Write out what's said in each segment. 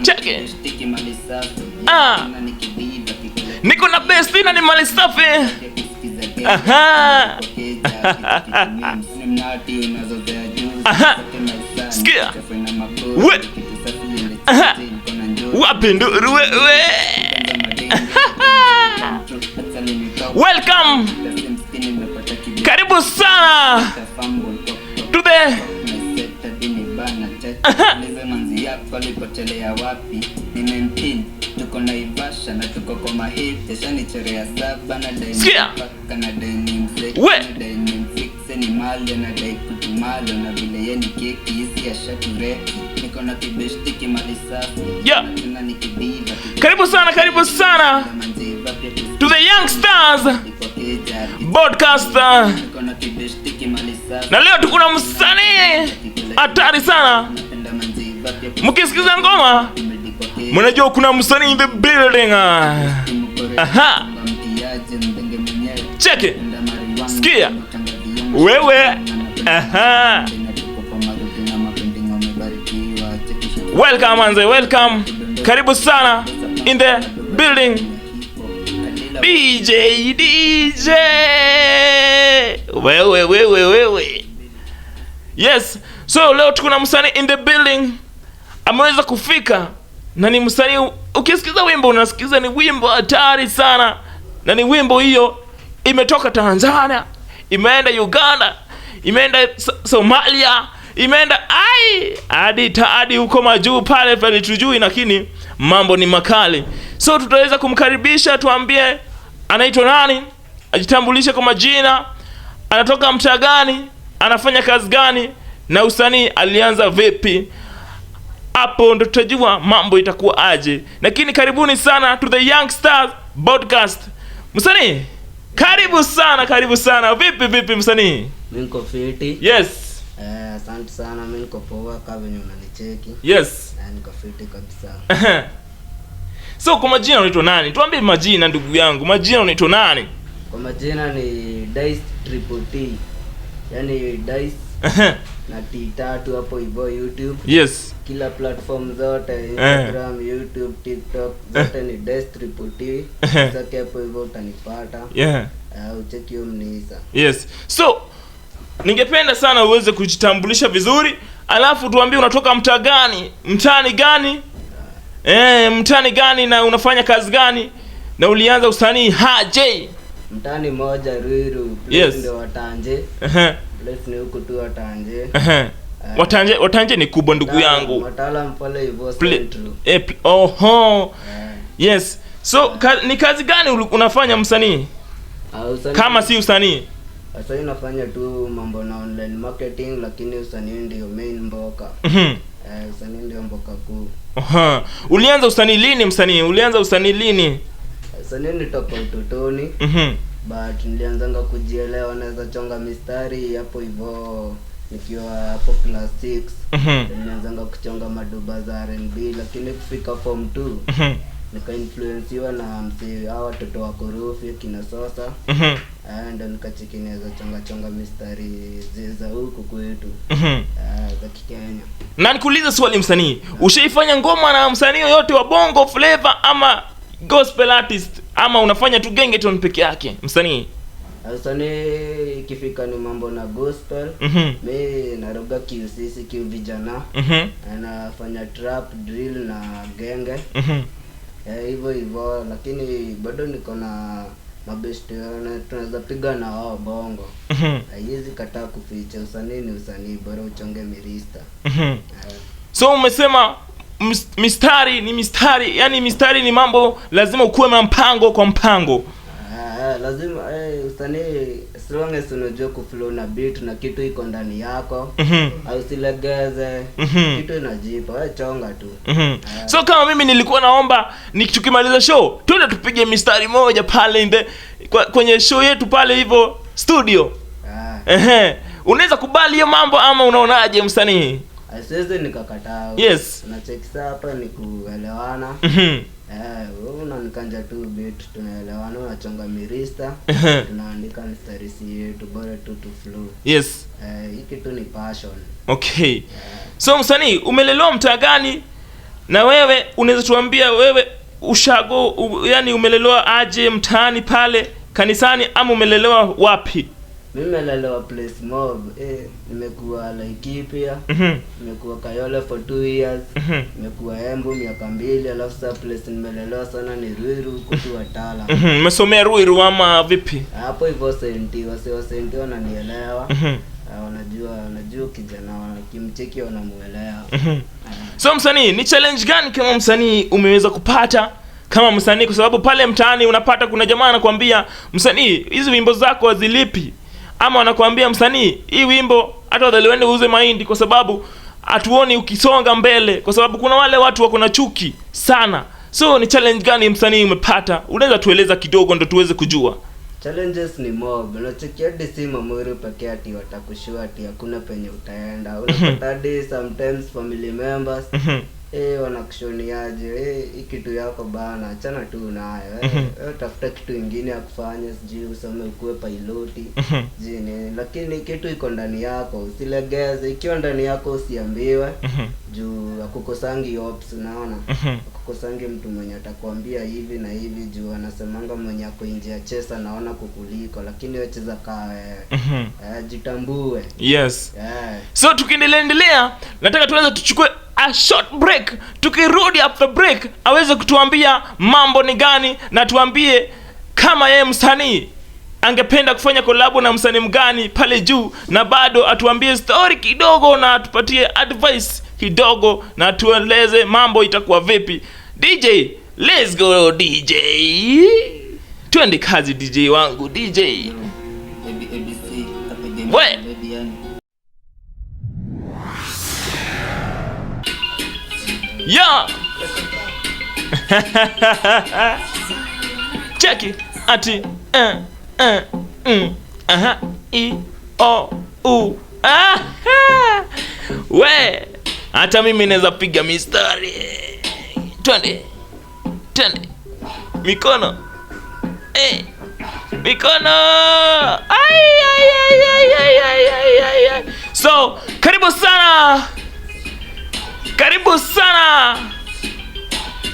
Check it. Niko na besti na ni mali safi. Aha. Aha. Sikia. We. Aha. Wapinduru we. Welcome. Karibu sana to the Alipotelea wapi nimempin tuko na Ivasha na tuko kwa mahip teshani chorea saba na dynamic na dynamic fix ni mali na dai kutumalo na vile yeni keki hizi ya shature niko na kibesti kimali safi tena nikibiba. Karibu sana to the Young Stars podcast. Na leo tuko na msanii hatari sana. Mkisikiza ngoma mnajua kuna msanii in the building. Aha. Check it. Sikia. Wewe. Aha. Welcome manze, welcome. Karibu sana in the building. DJ. Wewe. Yes. So leo tuko na msanii in the building. Ameweza kufika na ni msanii, ukisikiza wimbo unasikiza ni wimbo hatari sana, na ni wimbo hiyo imetoka Tanzania, imeenda Uganda, imeenda Somalia, imeenda hadi huko majuu pale pale tujui, lakini mambo ni makali. So tutaweza kumkaribisha, tuambie anaitwa nani, ajitambulishe kwa majina, anatoka mtaa gani, anafanya kazi gani, na usanii alianza vipi. Hapo ndo tutajua mambo itakuwa aje. Lakini karibuni sana to the Young Stars podcast. Msanii, karibu sana. Vipi msanii? Mimi niko fiti. Yes. Asante sana, mimi niko poa kama venye unanicheki. Yes. Niko fiti kabisa. So kwa majina unaitwa nani? Tuambie majina ndugu yangu. Majina unaitwa nani? Kwa majina ni Dice Triple T. Yaani Dice na T3 hapo hivyo YouTube. Yes. Kila platform zote, Instagram, YouTube, TikTok, zote ni Dice Triple T. Sasa hapo hivyo utanipata. Yeah. Ucheki hiyo mniisa. Yes. So ningependa sana uweze kujitambulisha vizuri, alafu tuambie unatoka mtaa gani, mtaani gani? Mtaani gani na unafanya kazi gani? Na ulianza usanii haje? Mtaani moja Ruiru, yes. Ndio Watanje. Place ni huko tu Watanje. Watanje ni kubwa ndugu yangu. Wataalamu pale hivyo central. Yes. So ni kazi gani unafanya msanii? Kama si usanii? Sasa nafanya tu mambo na online marketing, lakini usanii ndio main mboka. Usanii ndio mboka kuu. Ulianza usanii lini msanii? Usanii ni toka utotoni. But nilianzanga kujielewa, naweza chonga mistari hapo hivyo nikiwa hapo class 6. Nilianzanga kuchonga maduba za R&B, lakini kufika form 2 nika influencewa na msee hao watoto wa Korofi kina Sosa. Ndio nikachiki naweza chonga mistari za huku kwetu. Za Kenya. Na nikuuliza swali msanii, ushaifanya ngoma na msanii yoyote wa bongo flavor ama gospel artist, ama unafanya tu gengeton peke yake msanii? Usanii ikifika ni mambo na gospel. Mimi naroga kiusisi vijana. Anafanya trap, drill na genge. Hivyo lakini bado niko na mabesti tunaweza piga na wao bongo. Haiwezi kataa kuficha, usanii ni usanii, bora uchonge mirista. So umesema mistari ni mistari, yani mistari ni mambo lazima ukuwe na mpango kwa mpango. Lazima usanii as long as unajua kuflow na beat na kitu iko ndani yako. Au silegeze, kitu inajipa, wewe chonga tu. So kama mimi nilikuwa naomba tukimaliza show twende tupige mistari moja pale kwenye show yetu pale hivyo studio. Unaweza kubali hiyo mambo ama unaonaje msanii? Asiwezi nikakataa. Yes. Na check hapa ni kuelewana. unanikanja tu beat, tunaelewana, unachonga mirista, tunaandika mistari yetu bora tu flow. Yes. Hiki tu ni passion. Okay. So msanii, umelelewa mtaa gani? Na wewe unaweza tuambia wewe ushago yani umelelewa aje, mtaani pale, kanisani, ama umelelewa wapi? Mimi nimelelewa place mob. Nimekuwa Laikipia. Nimekuwa Kayole for 2 years. Nimekuwa Embu miaka 2, alafu sasa place nimelelewa sana ni Ruiru huko tu Watala. Umesomea Ruiru ama vipi? Hapo hivyo Senti, wase Senti wananielewa. Wanajua kijana kimcheki wanamuelewa. So msanii, ni challenge gani kama msanii umeweza kupata kama msanii, kwa sababu pale mtaani unapata kuna jamaa anakuambia msanii hizi wimbo zako hazilipi, ama wanakuambia msanii hii wimbo hata wadhaliwende uuze mahindi kwa sababu hatuoni ukisonga mbele, kwa sababu kuna wale watu wako na chuki sana. So ni challenge gani msanii umepata? Unaweza tueleza kidogo ndo tuweze kujua. Challenges ni mob. Unachikia DC Mamuru peke yake watakushua ati hakuna penye utaenda. Unapata hadi sometimes family members wanakushoniaje, hii kitu yako bana, achana tu nayo. Tafuta kitu kingine ya kufanya, sijui usome ukuwe piloti. Jini, lakini kitu iko ndani yako, usilegeze. Ikiwa ndani yako usiambiwe. Juu akukosangi ops, unaona? Akukosangi mtu mwenye atakwambia hivi na hivi, juu anasemanga mwenye ako nje ya chesa naona kukuliko, lakini wewe cheza kaa jitambue. Yes. So tukiendelea, nataka tuweze tuchukue a short break. Tukirudi after break aweze kutuambia mambo ni gani, na tuambie kama yeye msanii angependa kufanya collab na msanii mgani pale juu, na bado atuambie story kidogo na atupatie advice kidogo na tueleze mambo itakuwa vipi. DJ, let's go DJ. Twende kazi DJ wangu DJ. We. Yeah. Check it. Ati I o u we, hata mimi naweza piga mistari. Twende mikono mikono. Ay. So karibu sana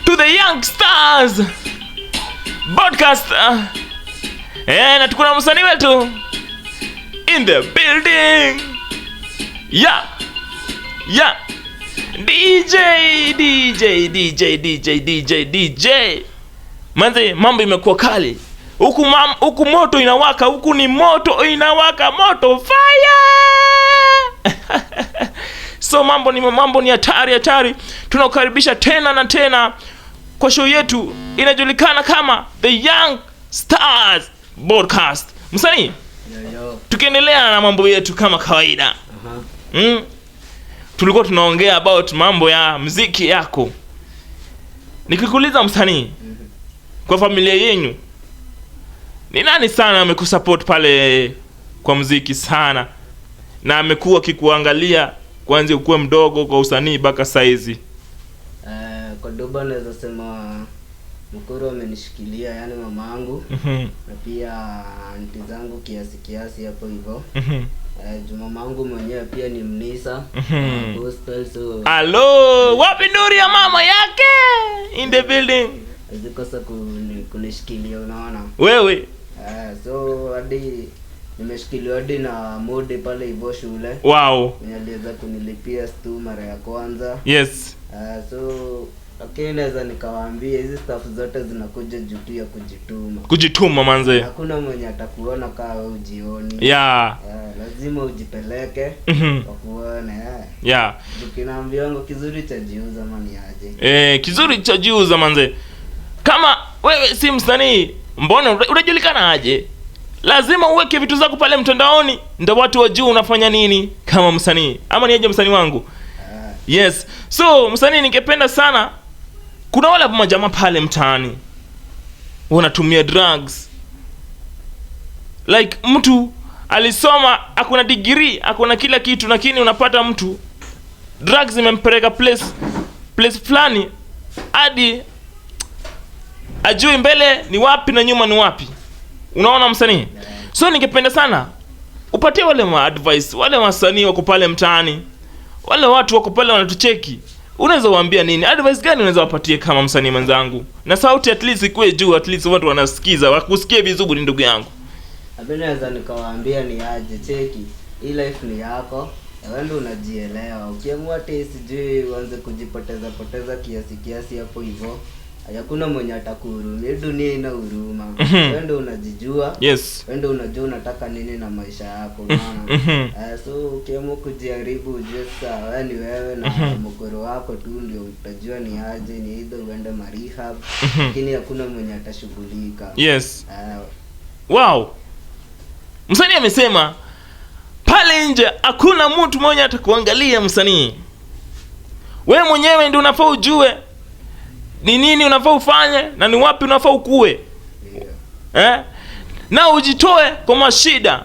to the Young Stars podcast. Na tukuna msanii wetu in the building. Yeah. DJ. Manze, mambo imekuwa kali. Huku moto inawaka, huku ni moto inawaka, moto fire. So mambo ni hatari. Tunakukaribisha tena na tena kwa show yetu inajulikana kama The Young Stars Podcast. Msanii, tukiendelea na mambo yetu kama kawaida. Tulikuwa tunaongea about mambo ya muziki yako. Nikikuuliza msanii, kwa familia yenu ni nani sana amekusupport pale kwa muziki sana, na amekuwa kikuangalia kwanza ukuwe mdogo kwa usanii mpaka saizi? Kwa Doba naweza sema Mkuru amenishikilia, yani mamangu. Na pia aunti zangu kiasi hapo hivyo. Mamangu mwenyewe pia ni mnisa gospel, so hello, wapi nduri ya mama yake in the building? Azikosa kunishikilia, unaona wewe. So hadi nimeshikiliwa hadi na mode pale hivyo shule. Wow. Aliweza kunilipia stu mara ya kwanza. Yes. So okay, naweza nikawaambia hizi stuff zote zinakuja juu ya kujituma manze. Hakuna mwenye atakuona kama wewe ujioni. Yeah. Lazima ujipeleke wakuone. Yeah. Ukinaambia ngo kizuri cha jiuza mani aje. Kizuri cha jiuza manze. Kama wewe si msanii, mbona unajulikana aje? Lazima uweke vitu zako pale mtandaoni ndio watu wajue unafanya nini kama msanii. Ama ni aje msanii wangu? Yes. So msanii, ningependa sana, kuna wale majamaa pale mtaani wanatumia drugs. Like mtu alisoma, akuna degree, akuna kila kitu, lakini unapata mtu drugs imempeleka place fulani hadi ajui mbele ni wapi na nyuma ni wapi. Unaona msanii? So ningependa sana upatie wale advice, wale wasanii wako pale mtaani, wale watu wako pale wanatucheki. Unaweza waambia nini? Advice gani unaweza wapatie kama msanii mwenzangu? Na sauti at least ikuwe juu, at least watu wanasikiza, wakusikie vizuri ndugu yangu. Naweza nikawaambia ni aje, cheki. Hii life ni yako. Wewe ndio unajielewa. Ukiamua ati sijui uanze kujipoteza kiasi hapo hivyo, hakuna mwenye atakuhurumia. Dunia ina huruma. Wewe ndio unajijua. Yes. Wewe ndio unajua unataka nini na maisha yako, unaona? So ukiamua kujaribu, ujue sasa wewe ni wewe na mgoro wako tu ndio utajua ni aje, ni either uende rehab, lakini hakuna mwenye atashughulika. Yes. Wow. Msanii amesema pale nje hakuna mtu mmoja atakuangalia msanii. Wewe mwenyewe ndio unafaa ujue ni nini unafaa ufanye na ni wapi unafaa ukue. Na ujitoe kwa mashida.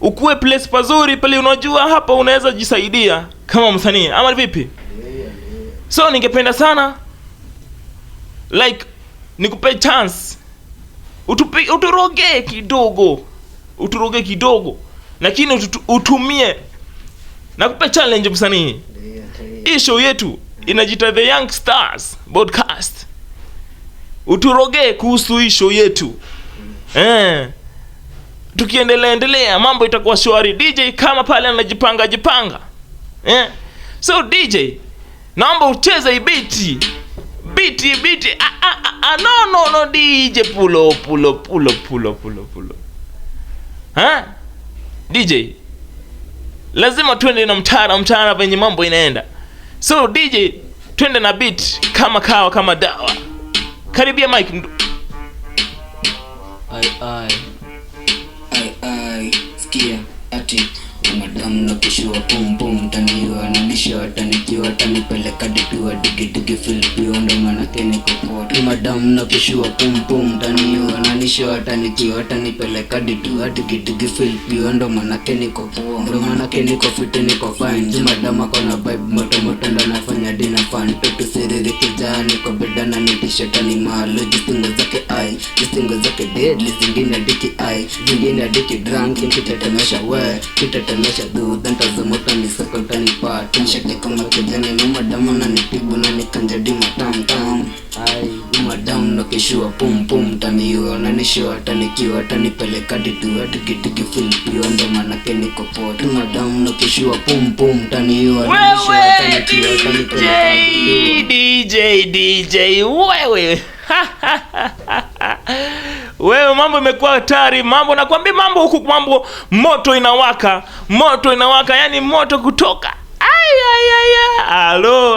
Ukue place pazuri pale unajua hapa unaweza jisaidia kama msanii. Ama vipi? So ningependa sana like nikupe chance. Uturoge kidogo. Lakini utumie. Nakupa challenge msanii. Hii show yetu inajita The Young Stars Podcast. Uturoge kuhusu hii show yetu. Tukiendelea mambo itakuwa shwari. DJ kama pale anajipanga. So DJ, naomba ucheze hii beat. No DJ, pull up. DJ, lazima twende na mtara venye mambo inaenda. So DJ, twende na beat kama kawa kama dawa. Karibia mic. Sikia ati madam na kishua pum taniwa na nisha tanikiwa tanipeleka ditua digi feel beyond manake niko poa. Madam na kishua pum taniwa na nisha tanikiwa tanipeleka ditua digi feel beyond manake niko poa. Ndo manake niko fit niko fine. Madam akona vibe moto ndo nafanya dina fun. Petu siriri kijani kwa beda na nitisha tani malo jistingo zake deadly zingine diki drunk kitatemesha duda ntazamota nisaka utanipata nshake kama kijani madamu na nipibu na nikanjadi matam madamu na kishua pum taniwa na nishua tanikiwa tanipeleka ditua digi feel beyond manake niko poa. Madamu na kishua pum taniwa na nishua tanikiwa tanipeleka DJ wewe. Wewe mambo imekuwa hatari, mambo nakwambia, mambo huku, mambo moto inawaka, yani moto kutoka. Hello.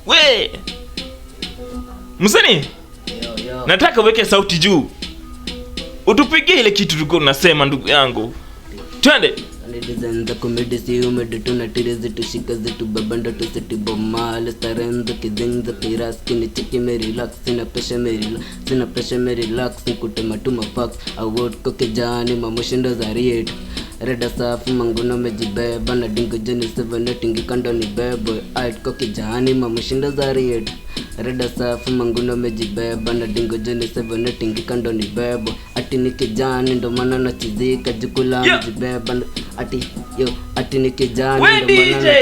We msanii, nataka uweke sauti juu, utupigie ile kitu tulikuwa tunasema ndugu yangu. Twende. Nilizenza kumedisi umedutu na tirizi tushika zetu babanda tuseti bomale starenza kizenza piraski ni chiki me relax sina pesha me relax nikutema tuma fax award kwa kijani mamushindo za rietu reda safi manguno mejibeba na dingo jeni 7 tingi kando ni bebo ait kwa kijani mamushindo za rietu reda safi manguno mejibeba na dingo jeni 7 tingi kando ni bebo ati ni kijani ndo maana nachizika jukula mejibeba ati ni kijani ndo maana nachizika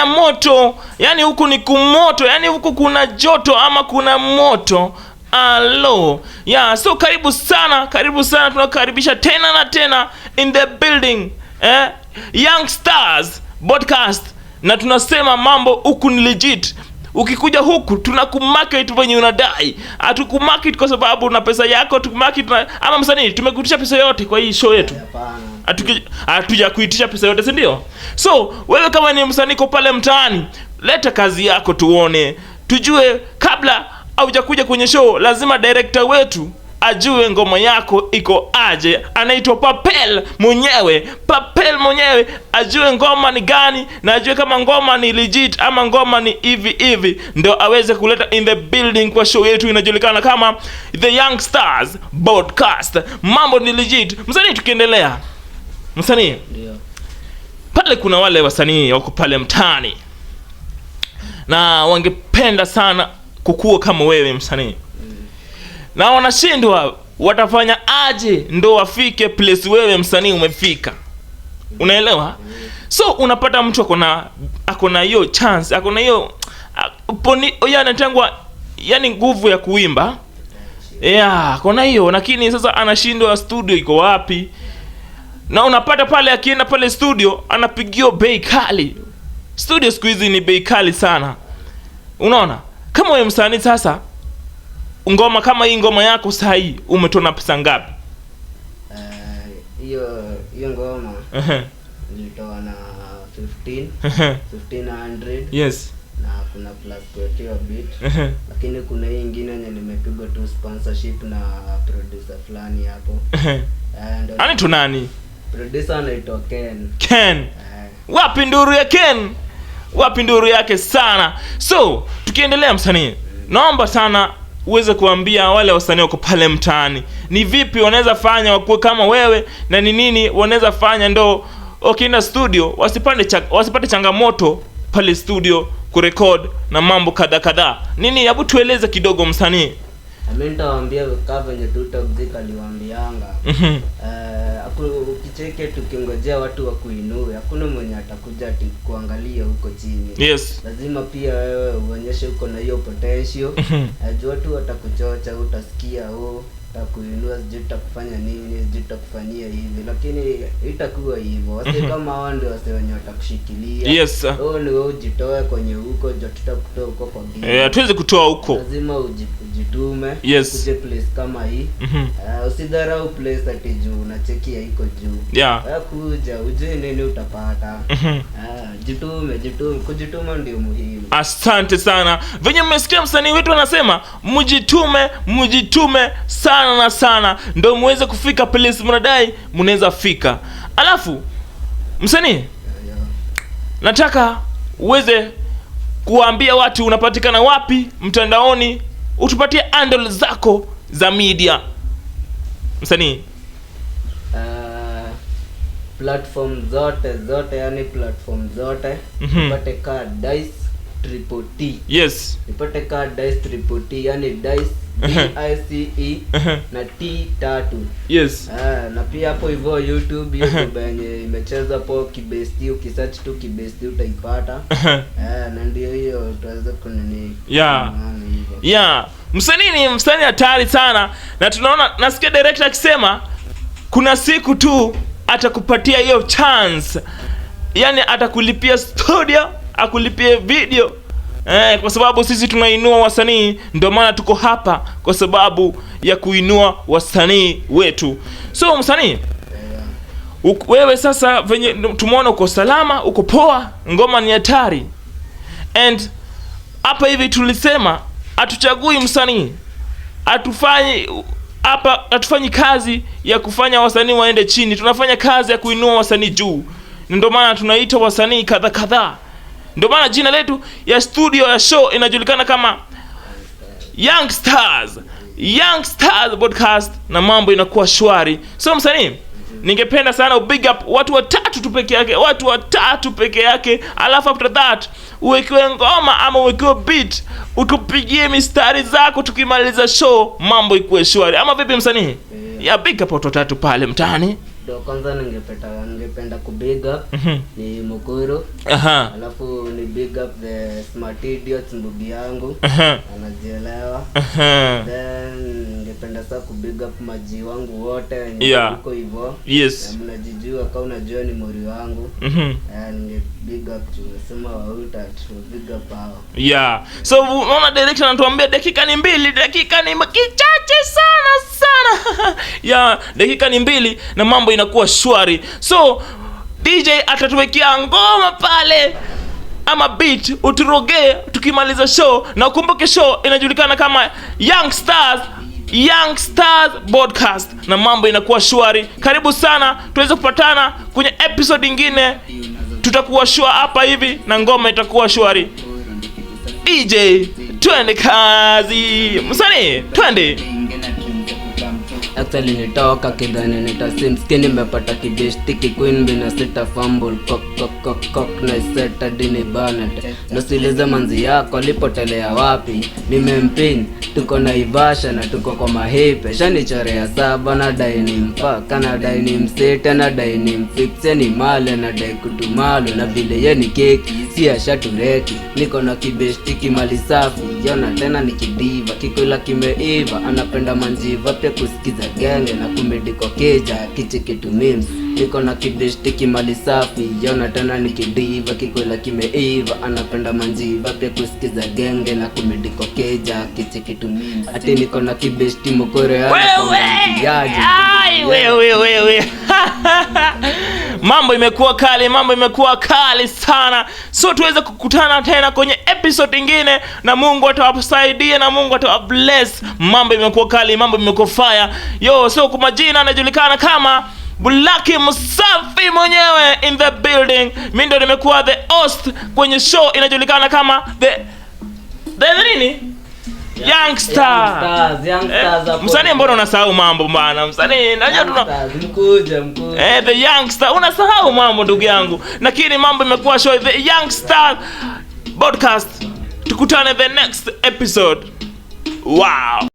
moto. Yani huku ni kumoto, yani huku kuna joto ama kuna moto. So karibu sana tunakaribisha tena na tena in the building, Young Stars Podcast, na tunasema mambo huku ni legit. Ukikuja huku tunakumarket venye unadai. Hatukumarket kwa sababu una pesa yako, tukumarket ama msanii tumekuitisha pesa yote kwa hii show yetu. Hatuja kuitisha pesa yote, si ndio? So wewe kama ni msanii kwa pale mtaani, leta kazi yako tuone, tujue. Kabla haujakuja kwenye show, lazima director wetu ajue ngoma yako iko aje. Anaitwa Papel mwenyewe ajue ngoma ni gani, na ajue kama ngoma ni legit ama ngoma ni hivi, ndio aweze kuleta in the building kwa show yetu inajulikana kama The Young Stars Podcast. Mambo ni legit. Msanii, tukiendelea msanii, ndio pale kuna wale wasanii wako pale mtaani na wangependa sana kukua kama wewe msanii, na wanashindwa watafanya aje ndo wafike place wewe msanii umefika, unaelewa? So unapata mtu akona hiyo chance, akona hiyo anatangwa yani nguvu ya kuimba, akona hiyo, lakini sasa anashindwa studio iko wapi. Na unapata pale akienda pale studio anapigio bei kali. Studio siku hizi ni bei kali sana, unaona? Kama wewe msanii sasa, ngoma kama hii, ngoma yako sahi umetona pesa ngapi? Hiyo ngoma nilitoa na 1500. Yes. Na kuna plus kuwekewa beat. Lakini kuna hii nyingine yenye nimepigwa tu sponsorship na producer fulani hapo. Ani tu nani? Producer anaitwa Ken. Ken. Wapi nduru ya Ken? Wapi nduru yake sana? So, tukiendelea msanii, naomba sana uweze kuambia wale wasanii wako pale mtaani ni vipi wanaweza fanya wakuwe kama wewe, na ni nini wanaweza fanya ndo ukienda studio wasipate changamoto pale studio kurekod na mambo kadha. Nini, hebu tueleze kidogo msanii. Mimi nitawaambia kama venye Tutabzika aliwaambianga. Ukicheke tukingojea watu wa kuinue, hakuna mwenye atakuja kuangalia huko chini. Yes. Lazima pia wewe uonyeshe uko na hiyo potential. Watu watakuchocha, utasikia takuinua, sijui tutakufanya nini, sijui tutakufanyia hivi, lakini itakuwa hivyo. Wase kama hao ndio wase wenye watakushikilia. Yes. Ni wewe ujitoe kwenye huko, ndio tutakutoa huko kwa gini. Tuweze kutoa huko. Lazima ujitume. Yes. Kuje place kama hii. Usidharau place ati juu unachekia iko juu. Yeah. Kuja ujue nini utapata. Jitume, kujituma ndio muhimu. Asante sana. Venye mmesikia msanii wetu anasema mjitume sana na sana ndio muweze kufika place mnadai mnaweza fika. Alafu msanii, nataka uweze kuambia watu unapatikana wapi mtandaoni, utupatie handle zako za media msanii. Platform zote yani platform zote. Nipate ka Dice Triple T. Yes. Nipate ka Dice Triple T, yani Dice DICE na T3. Yes. Na pia hapo hivyo YouTube yenye imecheza po Kibesti, ukisearch tu Kibesti utaipata. Na ndio hiyo tuweze kunini. Msanii ni msanii hatari sana, na tunaona, nasikia director akisema kuna siku tu atakupatia hiyo chance, yani atakulipia studio, akulipie video, kwa sababu sisi tunainua wasanii. Ndio maana tuko hapa, kwa sababu ya kuinua wasanii wetu. So msanii, wewe sasa venye tumeona uko salama, uko poa, ngoma ni hatari, and hapa hivi tulisema atuchagui msanii, hatufanyi kazi ya kufanya wasanii waende chini, tunafanya kazi ya kuinua wasanii juu. Ndio maana tunaita wasanii kadha. Ndio maana jina letu ya studio ya show inajulikana kama Young Stars Podcast, na mambo inakuwa shwari. So msanii, ningependa sana big up watu watatu peke yake, alafu after that uwekewe ngoma ama uwekewe beat, utupigie mistari zako, tukimaliza show mambo ikuwe shwari. Ama vipi msanii? Big up watu watatu pale mtaani. Ndio kwanza ningependa kubig up ni Mukuru. Alafu ni big up the Smart Idiots, mbugi yangu. Anajielewa. Then ningependa sasa kubig up maji wangu wote huko hivyo. Yes. Mnajijua kama unajua ni mori wangu. Ninge big up tunasema wauta big up hao. So unaona director anatuambia dakika ni 2, dakika ni kichache sana. Dakika ni 2 na mambo inakuwa shwari. So DJ atatuwekea ngoma pale ama beat, uturogee tukimaliza show, na ukumbuke show inajulikana kama Young Stars Podcast, na mambo inakuwa shwari. Karibu sana, tuweze kupatana kwenye episode nyingine. Tutakuwa shwari hapa hivi na ngoma itakuwa shwari. DJ, twende kazi. Msanii, twende. Actually nitoka kidhani nitasimski, nimepata kibeshtiki queen bina sita fumble kok na seta dini banet. Nosiliza manzi yako alipotelea wapi, nimempin tuko na Ivasha na tuko kwa mahepe. Shanichorea saba na dai ni mpaka na dai ni msete na dai ni mfixe ni male na dai kutumalo na vile ye ni keki si ashatureki. Niko na kibeshtiki mali safi yona tena nikidiva kikula kimeiva anapenda manjiva pia kusikiza genge na kumediko keja kichi kitu memes. Niko na kibeshtiki mali safi yona tena nikidiva kikula kimeiva anapenda manjiva pia kusikiza genge na kumediko keja kichi kitu memes. Ati niko na kibeshti mokore wewe mambo imekuwa kali sana. So tuweze kukutana tena kwenye episode nyingine na Mungu atawasaidia na Mungu atawabless. Mambo imekuwa kali, mambo imekuwa fire. So kwa majina anajulikana kama Bulaki Msafi mwenyewe in the building. Mimi ndo nimekuwa the host kwenye show inajulikana kama the nini? Youngstars. Msanii mbona unasahau mambo bana? Msanii najua mkuja. The Youngstars unasahau mambo ndugu yangu. Lakini mambo imekuwa show the Youngstars podcast. Tukutane the next episode. Wow.